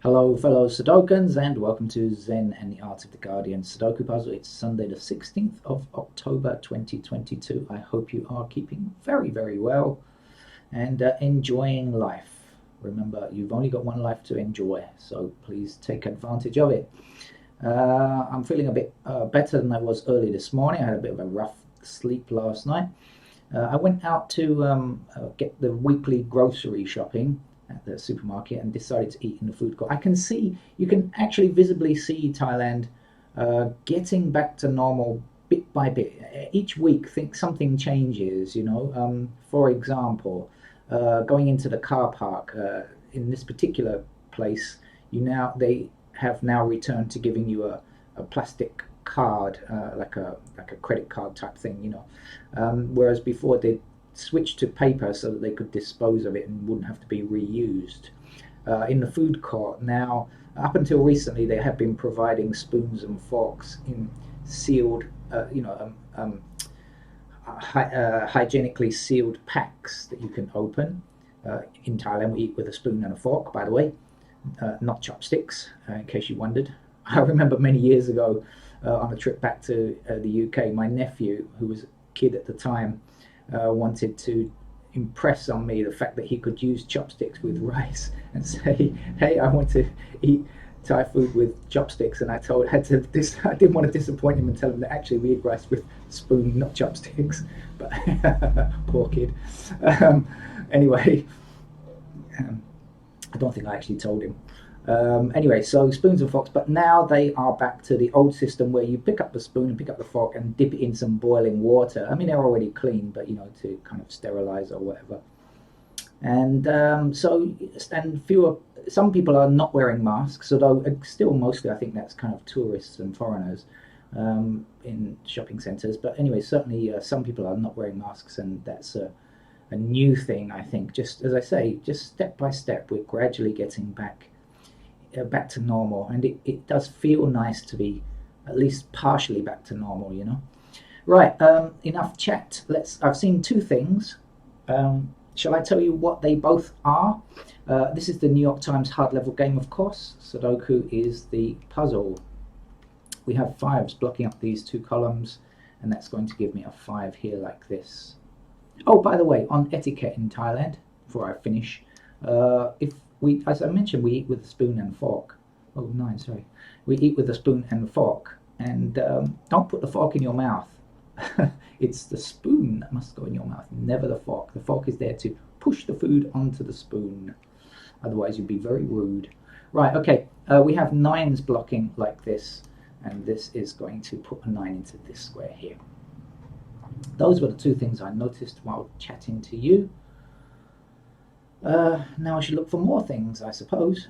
Hello, fellow Sudokans, and welcome to Zen and the Art of the Guardian Sudoku Puzzle. It's Sunday, the 16th of October 2022. I hope you are keeping very, very well and enjoying life. Remember, you've only got one life to enjoy, so please take advantage of it. I'm feeling a bit better than I was early this morning. I had a bit of a rough sleep last night. I went out to get the weekly grocery shopping at the supermarket and decided to eat in the food court. You can actually visibly see Thailand getting back to normal bit by bit. Each week, think something changes. For example, going into the car park in this particular place, they have now returned to giving you a plastic card, like a credit card type thing. Whereas before they switched to paper so that they could dispose of it and wouldn't have to be reused. In the food court now, up until recently, they have been providing spoons and forks in sealed, hygienically sealed packs that you can open. In Thailand, we eat with a spoon and a fork, by the way, not chopsticks, in case you wondered. I remember many years ago on a trip back to the UK, my nephew, who was a kid at the time, wanted to impress on me the fact that he could use chopsticks with rice and say, "Hey, I want to eat Thai food with chopsticks." And I didn't want to disappoint him and tell him that actually we eat rice with spoon, not chopsticks. But poor kid. Anyway, I don't think I actually told him. Anyway, so spoons and forks, but now they are back to the old system where you pick up the spoon and pick up the fork and dip it in some boiling water. I mean, they're already clean, but to kind of sterilize or whatever. And some people are not wearing masks, although still mostly I think that's kind of tourists and foreigners in shopping centers. But anyway, certainly some people are not wearing masks, and that's a new thing, I think. Just as I say, just step by step, we're gradually getting back to normal, and it does feel nice to be at least partially back to normal. Right, enough chat. I've seen two things. Shall I tell you what they both are? This is the New York Times hard level game, of course. Sudoku is the puzzle. We have fives blocking up these two columns, and that's going to give me a 5 here like this. Oh, by the way, on etiquette in Thailand, before I finish, as I mentioned, we eat with a spoon and fork. Oh, 9, sorry. We eat with a spoon and fork, and don't put the fork in your mouth. It's the spoon that must go in your mouth, never the fork. The fork is there to push the food onto the spoon. Otherwise, you'd be very rude. Right, okay. We have 9s blocking like this, and this is going to put a 9 into this square here. Those were the two things I noticed while chatting to you. Now I should look for more things, I suppose.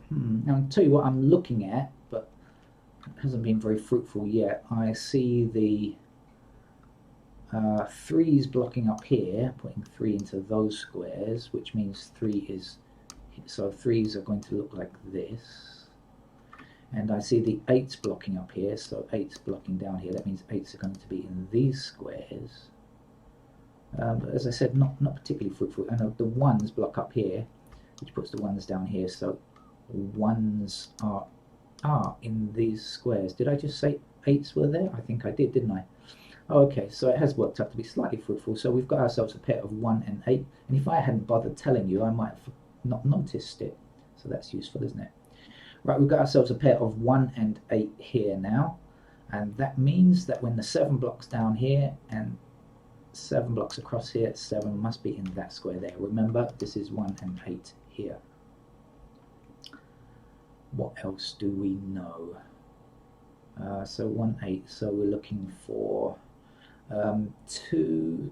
Now I'll tell you what I'm looking at, but it hasn't been very fruitful yet. I see the 3's blocking up here, putting 3 into those squares, which means 3 is... So 3's are going to look like this. And I see the 8's blocking up here, so 8's blocking down here. That means 8's are going to be in these squares. But as I said, not particularly fruitful. And the 1's block up here, which puts the 1's down here, so 1's are in these squares. Did I just say 8's were there? I think I did, didn't I? Oh, okay, so it has worked out to be slightly fruitful. So we've got ourselves a pair of 1 and 8. And if I hadn't bothered telling you, I might have not noticed it. So that's useful, isn't it? Right, we've got ourselves a pair of 1 and 8 here now. And that means that when the 7 blocks down here and 7 blocks across here, 7 must be in that square there. Remember, this is 1 and 8 here. What else do we know? So 1, 8. So we're looking for 2,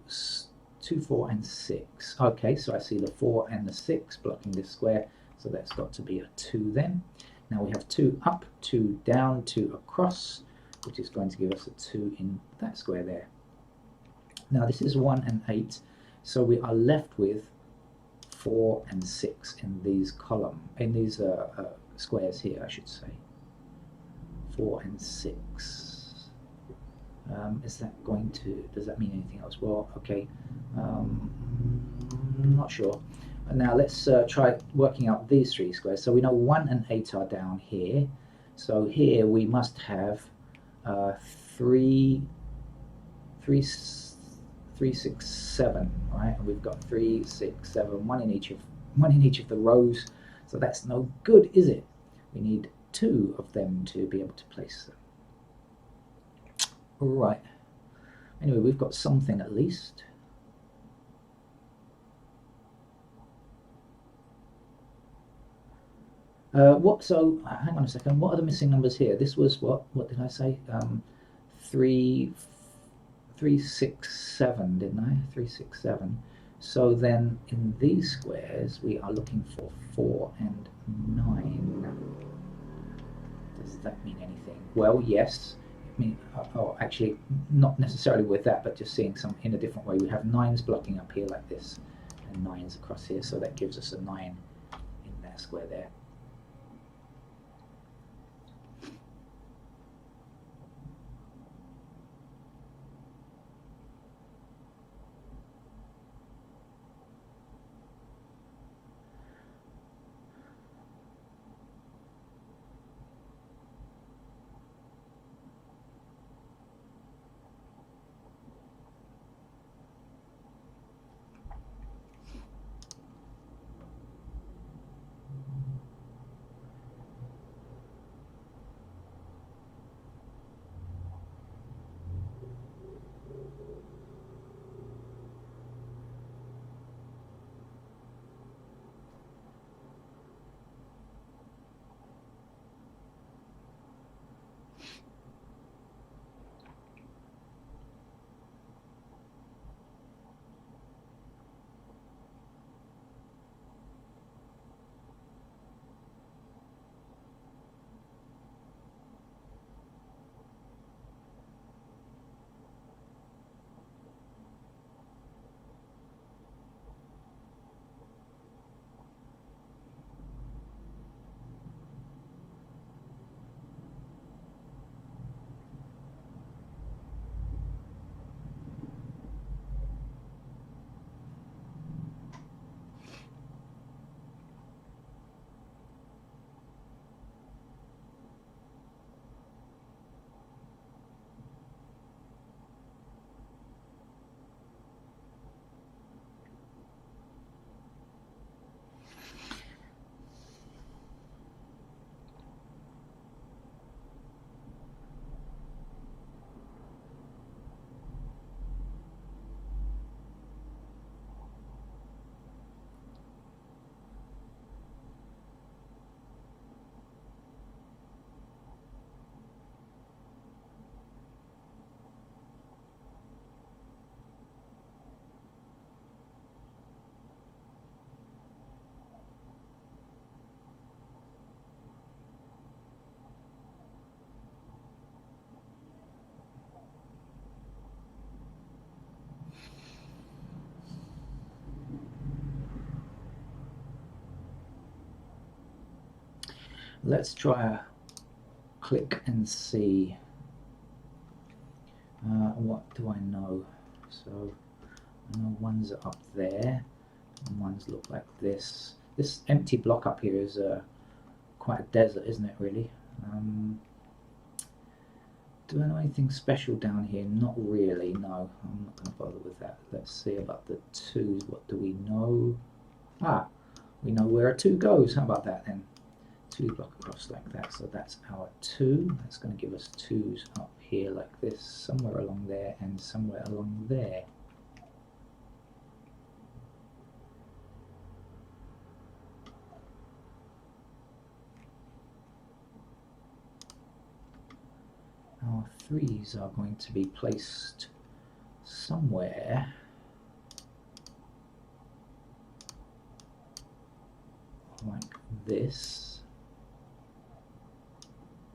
2, 4, and 6. Okay, so I see the 4 and the 6 blocking this square, so that's got to be a 2 then. Now we have 2 up, 2 down, 2 across, which is going to give us a 2 in that square there. Now this is 1 and 8, so we are left with 4 and 6 in these squares here, I should say. 4 and 6. Is that going to, does that mean anything else? Well, okay, not sure. Now let's try working out these 3 squares. So we know 1 and 8 are down here. So here we must have 3, 6, 7, right? And we've got 3, 6, 7, one in each of the rows. So that's no good, is it? We need 2 of them to be able to place them. All right. Anyway, we've got something at least. So hang on a second. What are the missing numbers here? This was what? What did I say? 3, 6, 7, didn't I? 3, 6, 7. So then in these squares we are looking for 4 and 9. Does that mean anything? Well, yes. Actually, not necessarily with that, but just seeing some in a different way. We have 9s blocking up here like this, and 9s across here, so that gives us a 9 in that square there. Let's try a click and see. What do I know? So I know ones are up there, and ones look like this. This empty block up here is quite a desert, isn't it, really? Do I know anything special down here? Not really, no. I'm not going to bother with that. Let's see about the 2s. What do we know? Ah, we know where a 2 goes. How about that then? 2 block across like that. So that's our 2. That's going to give us 2s up here like this, somewhere along there and somewhere along there. our threes are going to be placed somewhere like this.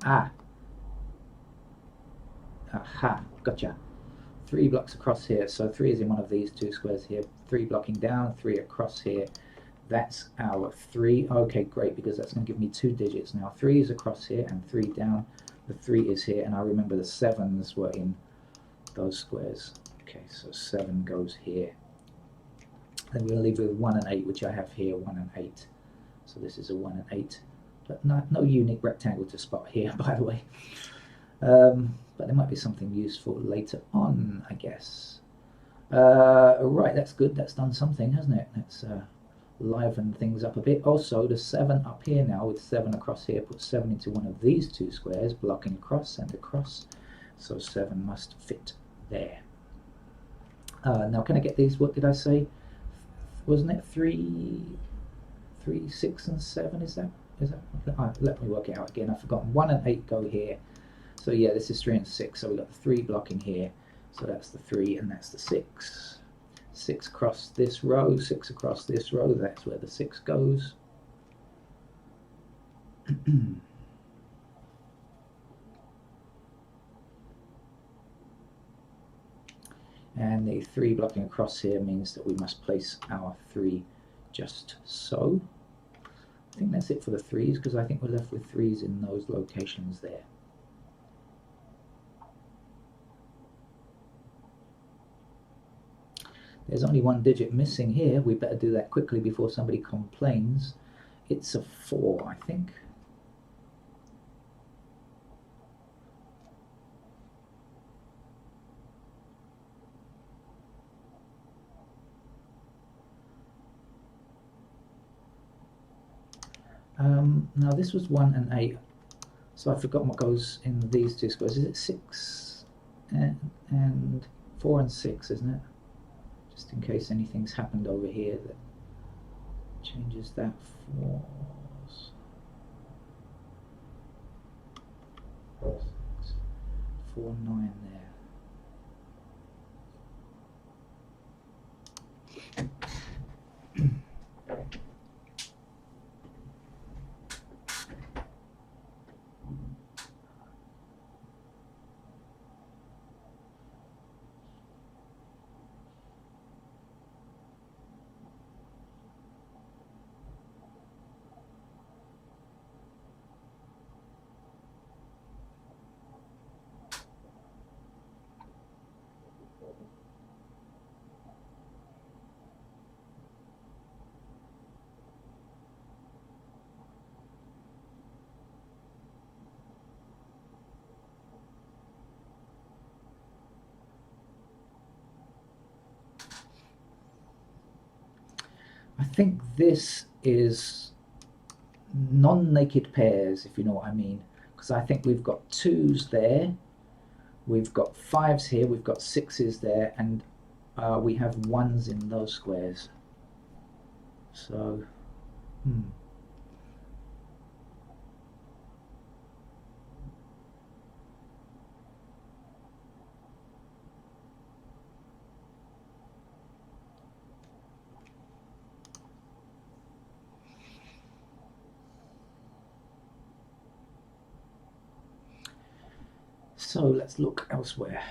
Aha, gotcha. 3 blocks across here, so 3 is in one of these 2 squares here, 3 blocking down, 3 across here. That's our 3. Okay, great, because that's going to give me 2 digits now. 3 is across here and 3 down. The 3 is here, and I remember the 7s were in those squares. Okay, so 7 goes here. Then we'll leave with 1 and 8, which I have here, 1 and 8. So this is a 1 and 8. But no unique rectangle to spot here, by the way. But there might be something useful later on, I guess. Right, that's good. That's done something, hasn't it? Let's liven things up a bit. Also, the 7 up here now, with 7 across here, put 7 into one of these 2 squares, blocking across and across. So 7 must fit there. Now, can I get these? What did I say? Wasn't it 3, 6, and 7? Is that? Let me work it out again. I've forgotten. 1 and 8 go here. So yeah, this is 3 and 6. So we've got the 3 blocking here. So that's the 3 and that's the 6. 6 across this row, 6 across this row. That's where the 6 goes. And the 3 blocking across here means that we must place our 3 just so. I think that's it for the 3s, because I think we're left with 3s in those locations there. There's only 1 digit missing here. We better do that quickly before somebody complains. It's a 4, I think. Now this was 1 and 8, so I've forgotten what goes in these 2 squares. Is it 6 and 4 and 6, isn't it? Just in case anything's happened over here that changes that. 4, 6, 4, 9 there. I think this is non-naked pairs, if you know what I mean, because I think we've got 2s there, we've got 5s here, we've got 6s there, and we have 1s in those squares. So, So let's look elsewhere.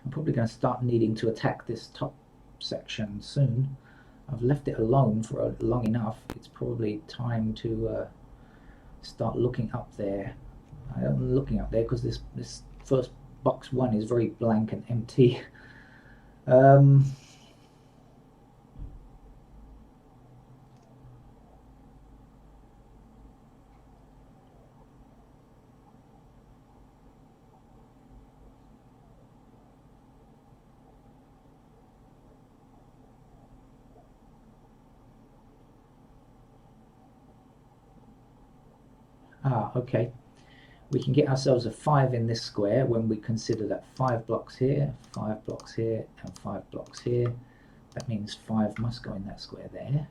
I'm probably going to start needing to attack this top section soon. I've left it alone for long enough. It's probably time to start looking up there. I'm looking up there because this first box 1 is very blank and empty. Okay. We can get ourselves a 5 in this square when we consider that 5 blocks here, 5 blocks here, and 5 blocks here. That means 5 must go in that square there.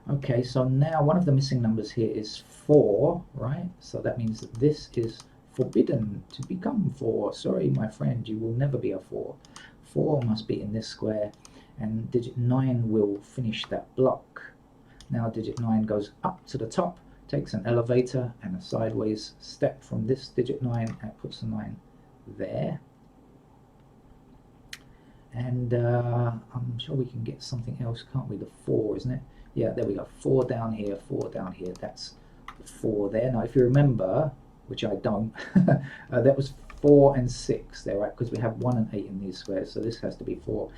Okay, so now one of the missing numbers here is 4, right? So that means that this is forbidden to become 4. Sorry, my friend, you will never be a 4. 4 must be in this square, and digit 9 will finish that block. Now digit 9 goes up to the top, takes an elevator and a sideways step from this digit 9 and puts the 9 there. And I'm sure we can get something else, can't we? The 4, isn't it? Yeah, there we go. 4 down here, 4 down here. That's the 4 there. Now, if you remember, which I don't, that was 4 and 6 there, right? Because we have 1 and 8 in these squares, so this has to be 4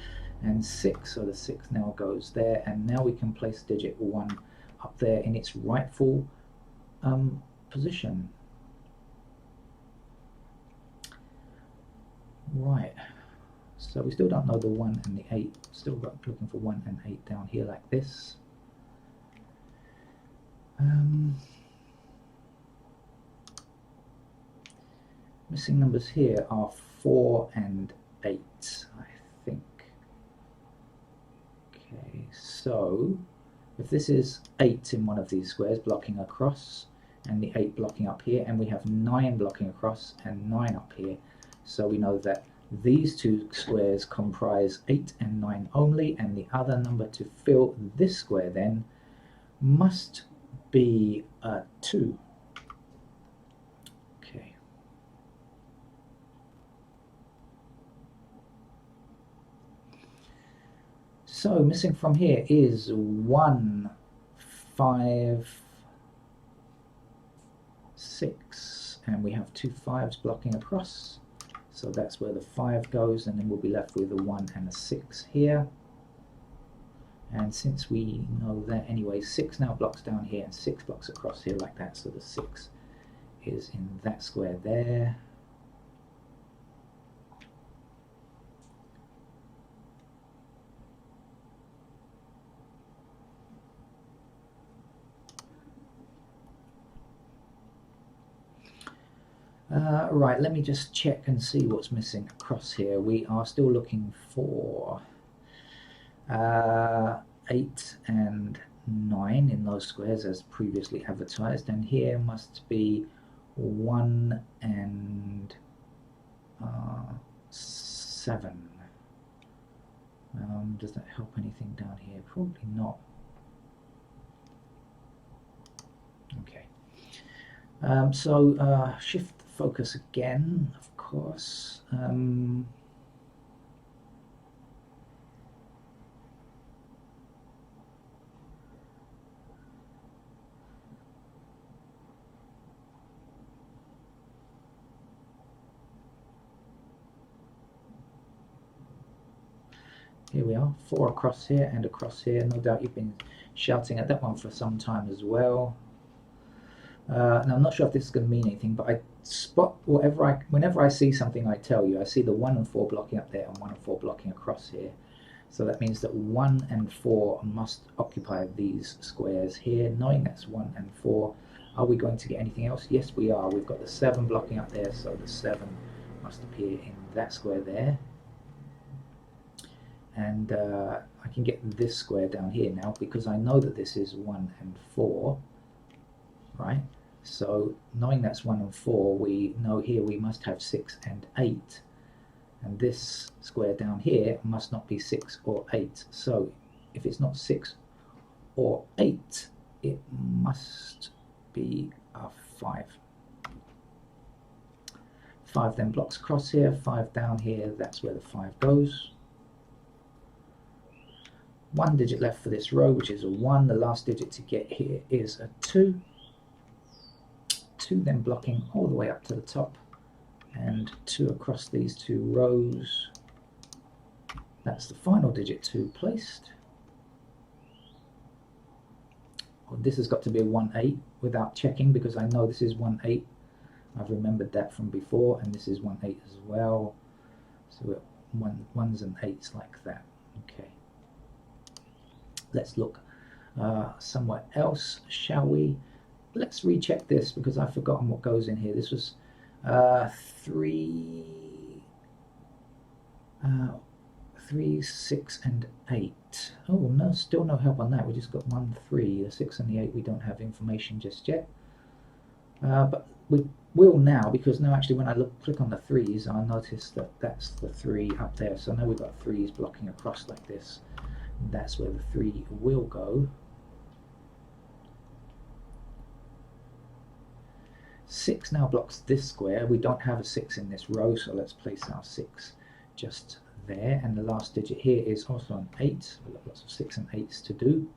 and 6. So the 6 now goes there, and now we can place digit 1 up there in its rightful position. Right. So we still don't know the 1 and the 8. Still looking for 1 and 8 down here like this. Missing numbers here are 4 and 8, I think. Okay, so if this is 8 in one of these squares blocking across, and the 8 blocking up here, and we have 9 blocking across and 9 up here, so we know that these two squares comprise 8 and 9 only, and the other number to fill this square then must be 2. Okay. So missing from here is 1, 5, 6, and we have 2 5s blocking across. So that's where the 5 goes, and then we'll be left with a 1 and a 6 here. And since we know that anyway, 6 now blocks down here and 6 blocks across here like that, so the 6 is in that square there. Right, let me just check and see what's missing across here. We are still looking for 8 and 9 in those squares as previously advertised, and here must be 1 and 7. Does that help anything down here? Probably not. Okay. So shift focus again, of course. Here we are, 4 across here and across here. No doubt you've been shouting at that one for some time as well. Now I'm not sure if this is going to mean anything, but I spot whenever I see something, I tell you. I see the 1 and 4 blocking up there and 1 and 4 blocking across here. So that means that 1 and 4 must occupy these squares here. Knowing that's 1 and 4, are we going to get anything else? Yes, we are. We've got the 7 blocking up there, so the 7 must appear in that square there. And I can get this square down here now because I know that this is 1 and 4, right? So knowing that's 1 and 4, we know here we must have 6 and 8. And this square down here must not be 6 or 8. So if it's not 6 or 8, it must be a 5. 5 then blocks across here, 5 down here, that's where the 5 goes. 1 digit left for this row, which is a 1. The last digit to get here is a 2. 2 then blocking all the way up to the top, and 2 across these 2 rows. That's the final digit 2 placed. Well, this has got to be a 1 8 without checking because I know this is 1 8. I've remembered that from before, and this is 1 8 as well. So we're 1s and 8s like that. Okay. Let's look somewhere else, shall we? Let's recheck this because I've forgotten what goes in here. This was 3 3, 6, and 8. Oh, no, still no help on that. We just got 1, 3. The 6 and the 8, we don't have information just yet. But we will now, because now actually when I click on the 3s, I'll notice that that's the 3 up there. So now we've got 3s blocking across like this. That's where the 3 will go. 6 now blocks this square. We don't have a 6 in this row, so let's place our 6 just there. And the last digit here is also an 8. We've got lots of 6 and 8s to do.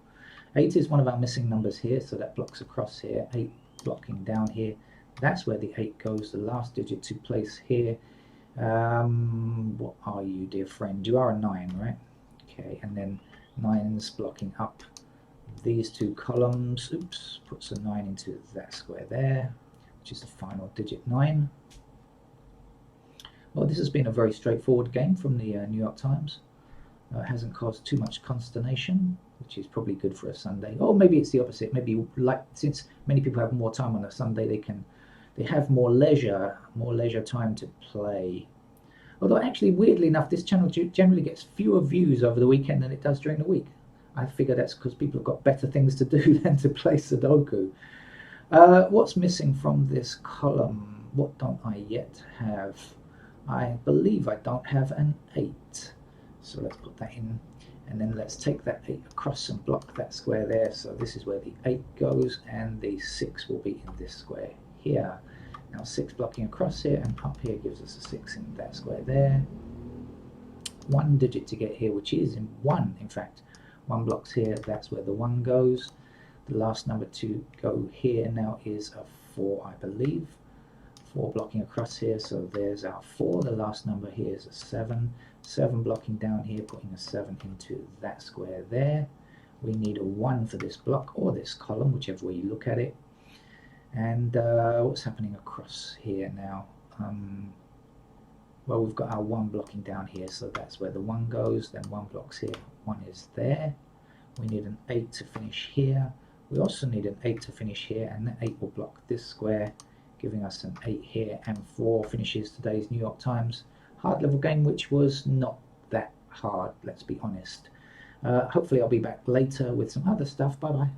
8 is one of our missing numbers here, so that blocks across here. 8 blocking down here. That's where the 8 goes, the last digit to place here. What are you, dear friend? You are a 9, right? Okay, and then 9's blocking up these two columns. Oops, puts a 9 into that square there, which is the final digit 9. Well, this has been a very straightforward game from the New York Times. It hasn't caused too much consternation, which is probably good for a Sunday. Or maybe it's the opposite. Maybe, like, since many people have more time on a Sunday, they have more leisure time to play. Although actually, weirdly enough, this channel generally gets fewer views over the weekend than it does during the week. I figure that's because people have got better things to do than to play Sudoku. What's missing from this column? What don't I yet have? I believe I don't have an 8. So let's put that in. And then let's take that 8 across and block that square there. So this is where the 8 goes, and the 6 will be in this square here. Now 6 blocking across here, and up here gives us a 6 in that square there. 1 digit to get here, which is in 1, in fact. 1 blocks here, that's where the 1 goes. The last number to go here now is a 4, I believe. 4 blocking across here, so there's our 4. The last number here is a 7. 7 blocking down here, putting a 7 into that square there. We need a 1 for this block, or this column, whichever way you look at it. And what's happening across here now? Well, we've got our 1 blocking down here, so that's where the 1 goes. Then 1 blocks here, 1 is there. We need an 8 to finish here. We also need an 8 to finish here, and that 8 will block this square, giving us an 8 here, and 4 finishes today's New York Times hard level game, which was not that hard, let's be honest. Hopefully I'll be back later with some other stuff. Bye bye.